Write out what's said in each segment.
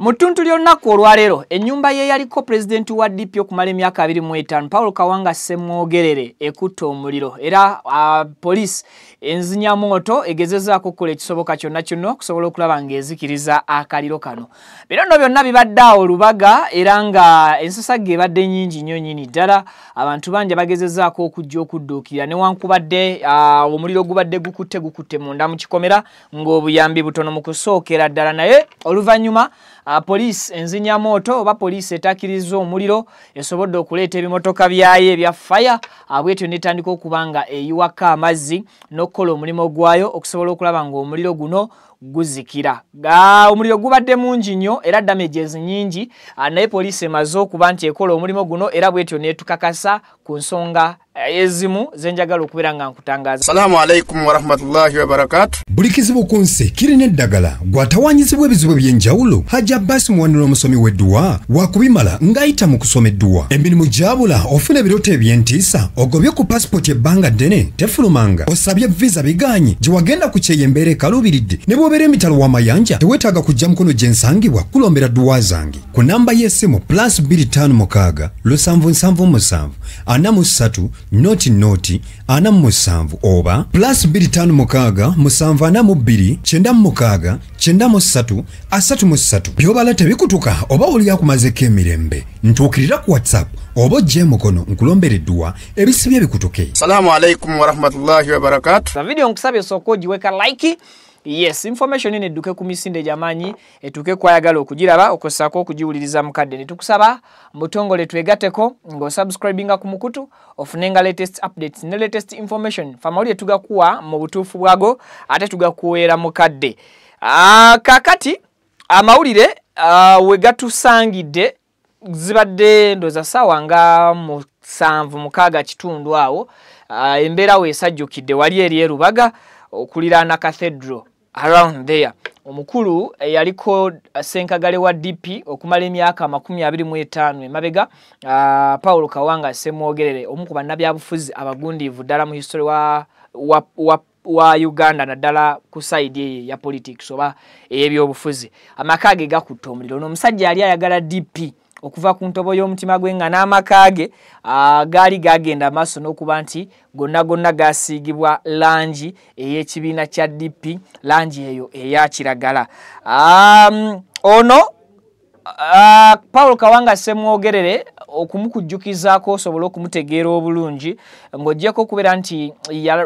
Mutuntu lyonnaku olwaleero ennyumba ye yaliko pulezidenti wa DP okumala emyaka 25 Paul Kawanga Ssemwogerere ekutte omuliro era poliisi enzinyamoto egezezaako okukola ekisoboka kyonna kyonna okusobola okulaba ng'ezikiriza akaliro kano. Bino nno byonna bibadde awo olubaga era nga ensasagge ebadde nnyingi nnyo nnyini ddala abantu bangi bagezezaako okujja okudduukirira newankubadde omuliro gubadde gukutte munda mu kikomera ng'obuyambi butono mu kusookera ddala naye oluvannyuma poliisi enzinyamoto oba poliisi etakiriza omuliro esobodde okuleeta ebimotoka byayo ebya fire bwetyo netandika okuba nga eyiwaka amazzi n'okukola omulimu gwayo okusobola okulaba ng'omuliro guno guzikira. Omuliro gubadde mungi nnyo era damages nnyingi naye poliisi emaze okuba nti ekola omulimu guno era bwetyo netukakasa ku nsonga ezimu zenjagala okubeera nga nkutangaza. Assalamu alaikum wa rahmatullahi wa barakatuh. Buli kizibu ku nsi kirina eddagala gw'atawaanyizibwa ebizibu by'enjawulo. Hajji Abbas Muwanula omusomi w'edduwa wakubimala ng'ayita mu kusoma edduwa. Emirimu gyabula ofuna ebirooto eby'entiisa ogobye ku passport ebbanga ddene tefulumanga osabye visa bigaanyi gye wagenda ku kyeyembeera ekaluubiridde ne bw'obeera emitalo w'amayanja teweetaaga kujja mukono gye nsangibwa kulombera dduwa zange ku namba y'essimu +256 777 43 noti 47 oba +256 742 96 93 33 byobala tebikutuka oba oli akumazeko emirembe ntuukirira ku WhatsApp oba ojje mukono nkulombera edduwa ebisibye bikutuke. Assalamu alaikum wa rahmatullahi wa barakatuh. Video nkusabye soko ogiweka like. Yes, information ine duke ku misinde jamanyi etuke kwayagala okugiraba okosako okujiwuliriza mukadde netukusaba mbutongole twegateko ngo subscribinga ku mukutu ofunenga latest updates ne latest information famawuli tugakuwa mu butuufu bwago ate tugakuwera mukadde. Kakati amawulire wegatusangidde zibadde ndoza sawa nga mu 7 kitundu awo embeera weesajjukidde wali eri erubaga okuliraana cathedral around there. Omukulu yaliko senkagale wa DP okumala emyaka 25 emabega Paul Kawanga Ssemwogerere omu ku bannabyabufuzi abagundiivu ddala mu history wa Uganda naddala ku side ya politics oba ebyobufuzi. Amaka ge gakutte omuliro n'omusajja yali ayagala DP okuva ku ntobo y'omutima gwe nga n'amakaage gaali gagenda maaso n'okuba nti gonna gasiigibwa langi ey'ekibiina kya DP langi eyo eya kiragala. Ono Paul Kawanga Ssemwogerere okumukujjukizaako osobola okumutegeera obulungi ng'oggyeko okubeera nti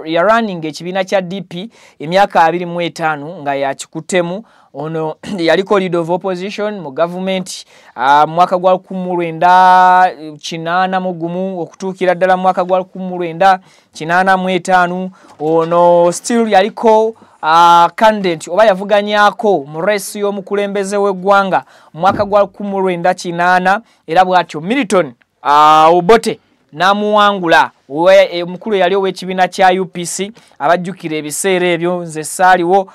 yarunning ekibiina kya DP emyaka 25 nga yakikuttemu. Ono yaliko leader of opposition mu government mwaka gwa 1981 okutuukira ddala mwaka gwa 1985. Ono still yaliko candidate oba yavuganyako mu race y'omukulembeze w'eggwanga mwaka gwa 1980 era bw'atyo Milton Obote namuwangula omukulu yali ow'ekibiina kya UPC abajjukira ebiseera ebyo nze saaliwo.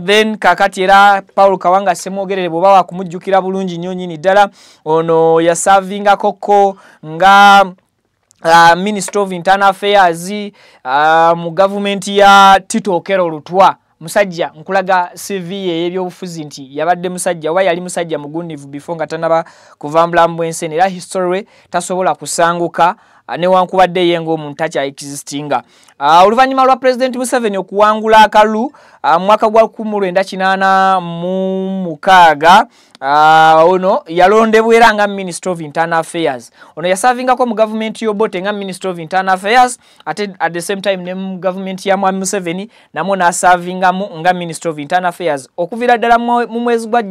Then kakati era Paul Kawanga Ssemwogerere bw'oba wakumujjukira bulungi nnyo nnyini ddala ono yasavingakoko nga Minister of Internal Affairs mu government ya Tito Okello Lutwa. Musajja nkulaga CV ey'ebyobufuzi nti yabadde musajja oba yali musajja mugundiivu before nga tanaba kuvambula mbwense era history tasobola kusanguka newankubadde ye ng'omuntu takya-existinga. Oluvannyuma lwa President Museveni okuwangula akalulu mwaka gwa 1986 ono yalondebwa era nga Minister of Internal Affairs. Ono yasavingako mu government y'Obote nga Minister of Internal Affairs ate at the same time ne mu government ya Mwami Museveni namwo n'asavingamu nga Minister of Internal Affairs okuviira ddala mu mwezi gwa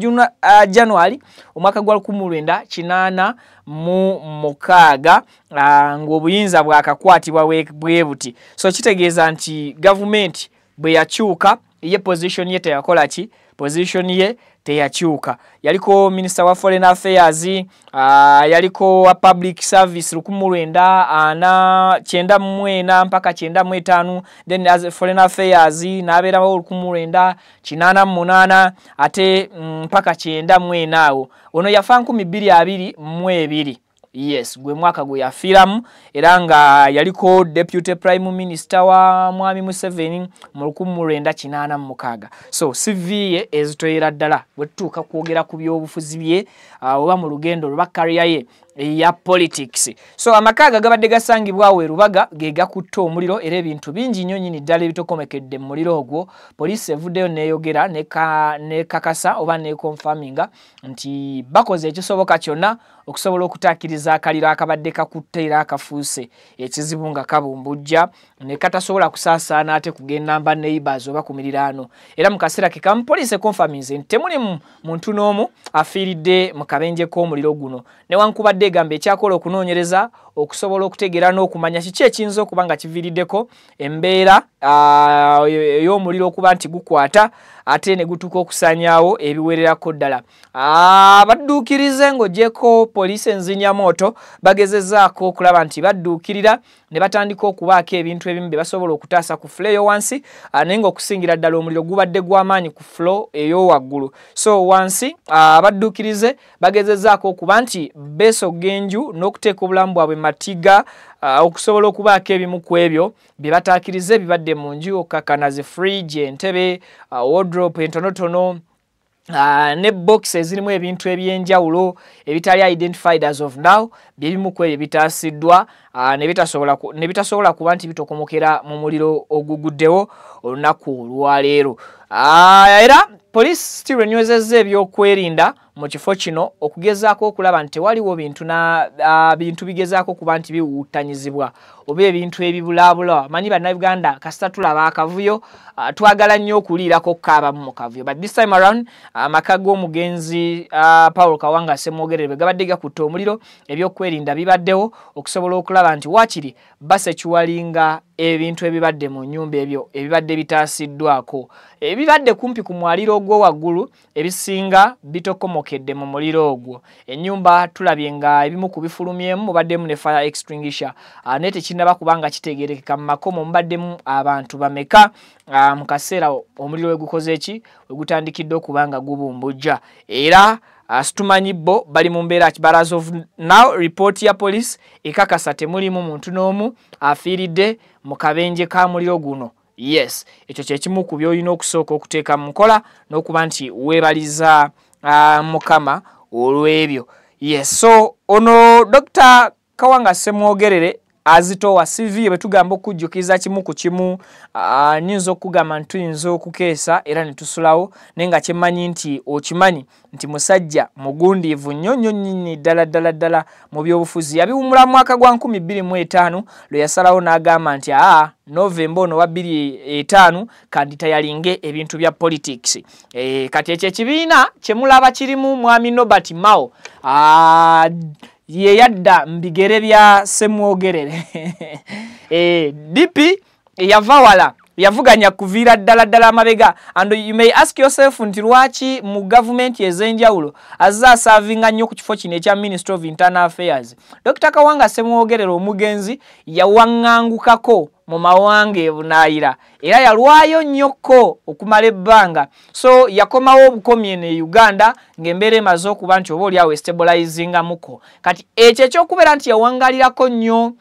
January omwaka gwa 1986 ng'obuyinza bwakakwatibwa bwe buti. So kitegeeza nti government bwe yakyuka ye position ye teyakola ki position ye teyakyuka. Yaliko Minister wa Foreign Affairs yaliko wa Public Service 1994 mpaka 95 then as Foreign Affairs n'abeerawo 1988 ate mpaka 94 ono yafa 2022 yes gwe mwaka gwe yafiiramu era nga yaliko deputy prime minister wa Mwami Museveni mu 1986 so CV ye ezitoyera ddala bwe tutuuka kwogera ku byobufuzi bye oba mu lugendo lwa career ye ya politics so amakaga gabadde gasangibwawo e Rubaga ge gakutte omuliro era ebintu bingi nnyo nnyini ddala ebitokomekedde mu muliro ogwo poliisi evuddeyo neeyogera ne kakasa oba ne confirminga nti bakoze ekisoboka kyonna okusobola okutaakiriza akaliro akabadde kakutte era akafuuse ekizibu nga kabumbujja ne katasobola kusaasaana ate kugenda mba neighbors oba ku miriraano era mu kaseera ke kamu poliisi ekonfaminze nti temuli muntu n'omu afiiridde mu kabenje k'omuliro guno newankubadde egamba ekyakola okunoonyereza okusobola okutegeera n'okumanya kiki ekiyinza okuba nga kiviiriddeko embeera ey'omuliro okuba nti gukwata ate ne gutuuka okusaanyaawo ebiwererako ddala abadduukirize ng'ogyeko poliisi enzinyamooto bagezezzaako okulaba nti badduukirira ne batandika okubaako ebintu ebimu bye basobola okutaasa ku fulo ey'owansi naye ng'okusingira ddala omuliro gubadde gw'amaanyi ku fulo ey'owaggulu so wansi abadduukirize bagezezzaako okuba nti beesogga enju n'okuteeka obulamu bwabwe matiga okusobola okubaako ebimu ku ebyo bye bataakirize bibadde mu nju okakanazi fridge entebe wardrobe entonotono ne box ezirimu ebintu ebyenjawulo ebitali identified as of now byebimu ku ebyo bitaasiddwa ne bitasobola kuba nti bitokomokera mu muliro oguguddewo olunaku olwaleero era poliisi still renywezezza ebyokwerinda mu kifo kino okugezaako okulaba nti waliwo bintu bigezaako kuba nti biwuutanyizibwa oba ebintu ebibulaabula manyi bannayuganda kasita tulaba akavuyo twagala nnyo okuliirako kaabamu mu kavuyo but this time around amaka g'omugenzi Paul Kawanga Ssemwogerere bwe gabadde gakutte omuliro ebyokwerinda bibaddewo okusobola okulaba nti waakiri basekiwalinga ebintu ebibadde mu nnyumba ebyo ebibadde bitaasiddwako ebibadde kumpi ku mwaliro ogw'owaggulu ebisinga bitokomokedde mu muliro ogwo ennyumba tulabye nga ebimu ku bifulumyemu mubaddemu ne fire extinguisher naye tekinnaba kubanga kitegeerekeka mu makomo mubaddemu abantu bameka mu kaseera omuliro we gukoze eki we gutandikidde okuba nga gubumbujja era situmanyi bo bali mu mbeera but as of now report ya police ekakasa temulimu muntu n'omu afiiridde mu kabenje ka muliro guno yes ekyo kyekimu ku by'olina okusooka okuteeka mu nkola n'okuba nti weebaliza mukama olw'ebyo yes so ono Dr. Kawanga Ssemwogerere azitowa CV bwe tugamba okujjukiza kimu ku kimu nyinza okugamba nti tuyinza okukeesa era ne tusulawo naye nga kyemmanyi nti okimanyi nti musajja mugundiivu nnyo nnyo nnyini ddala mu byobufuzi yabiwumula mu mwaka gwa 2025 lwe yasalawo n'agamba nti Novemba ono wa 2005 kandida yalinge ebintu bya politics kati ekyo ekibiina kyemulaba kirimu mwami Norbert Mao ye yadda mbigere bya Ssemwogerere DP yavawala yavuganya kuviira ddala amabega and you may ask yourself nti lwaki mu government ezenjawulo azaasavinga nnyo ku kifo kino ekya Minister of Internal Affairs Dr. Kawanga Ssemwogerere omugenzi yawaŋŋangukako mu mawanga ebunaayira era yalwayo nnyoko okumala ebbanga so yakomawo obukomye ne Uganda ng'embeera emaze okuba nti oba oliawo stabilizinga muko kati ekyo ekyokubeera nti yawangalirako nnyo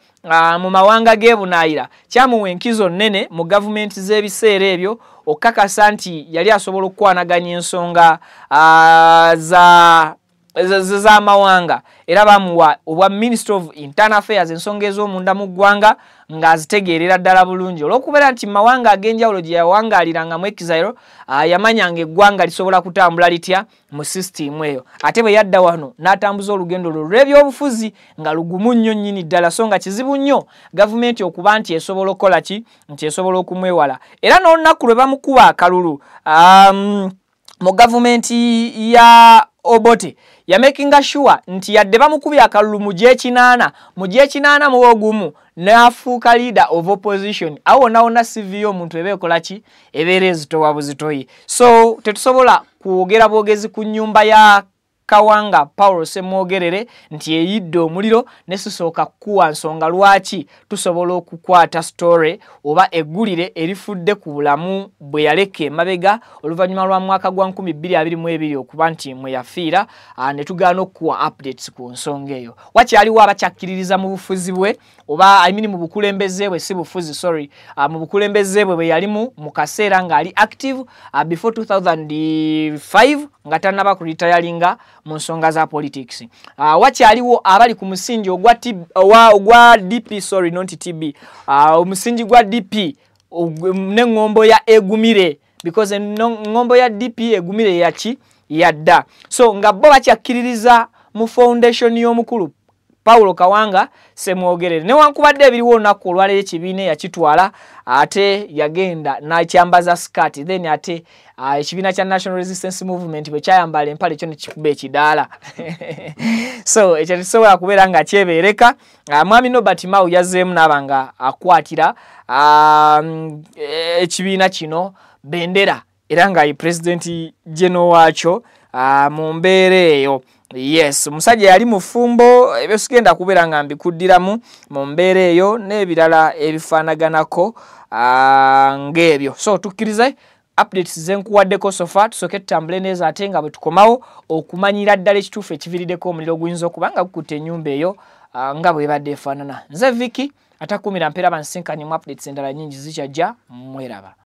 mu mawanga g'ebunaayira kyamuwa enkizo nnene mu gavumenti z'ebiseera ebyo okukakasa nti yali asobola okukwanaganya ensonga z'amawanga era bamuwa obwa Minister of Internal Affairs ensonga ez'omunda mu ggwanga ng'azitegeerera ddala bulungi olw'okubeera nti mawanga ag'enjawulo gye yawangaaliranga mu exile yamanyanga eggwanga lisobola kutambula litya mu system eyo ate bwe yadda wano n'atambuza olugendo lw'ebyobufuzi nga lugumu nnyo nnyini ddala so nga kizibu nnyo gavumenti okuba nti esobola okukola ki nti esobola okumwewala era n'olunaku lwe bamukuba akalulu mu gavumenti ya Obote ya making sure nti yadde bamukubye akalulu mu G8 mu ogumu n'afuuka leader of opposition awo naona CV omuntu ebeekola ki ebeera ezitowa buzitoyi so tetusobola kwogera bwogezi ku nnyumba ya Kawanga Paulo Semwogerere nti eyidde omuliro nesisooka kuwa nsonga lwaki tusobola okukwata story oba eggulire erifudde ku bulamu bwe yaleke mabega oluvannyuma lwa mwaka gwa 2022 okuba nti mwe yafiira ne tugaana okuwa updates ku nsonga eyo. Wakyaliwo abakyakkiririza mu bufuzi bwe oba mu bukulembeze bwe si bufuzi sorry mu bukulembeze bwe yalimu mu kaseera ng'ali active before 2005 nga tannaba ku retiringa mu nsonga za politics. Wakyaliwo abali ku musingi ogwa DP sorry not TB omusingi gwa DP n'engombo ya Egumire because engombo ya DP Egumire yachi yadda so nga bo bakyakkiririza mu foundation y'omukulu Paulo Kawanga Semwogerere newankubadde ebiriwo olunaku olwaleero ekibiina yakitwala ate yagenda n'akyambaza skirt then ate ekibiina kya National Resistance Movement bwe kyayambala empale kyo ne kikuba ekidaala so ekyo kisobola kubeera nga kyebeereka. Mwami Nobert Mao yazzeemu n'abanga akwatira ekibiina kino bendera era nga ye president general waakyo mu mbeera eyo. Yes, musajja yali mufumbo ebyo sigenda kubeera nga mbikuddiramu mu mbeera eyo n'ebirala ebifaanaganako ng'ebyo. So tukkirize updates zenkuwaddeko sofa tusooke tutambule neza ate nga bwe tukomawo okumanyira ddala ekituufu ekiviiriddeko omuliro guyinza okuba nga gukutte ennyumba eyo nga bw'ebadde efaanana. Nze Vicky atakumira mpeera bansinkanye mu updates endala nnyingi zikyajja mweraba.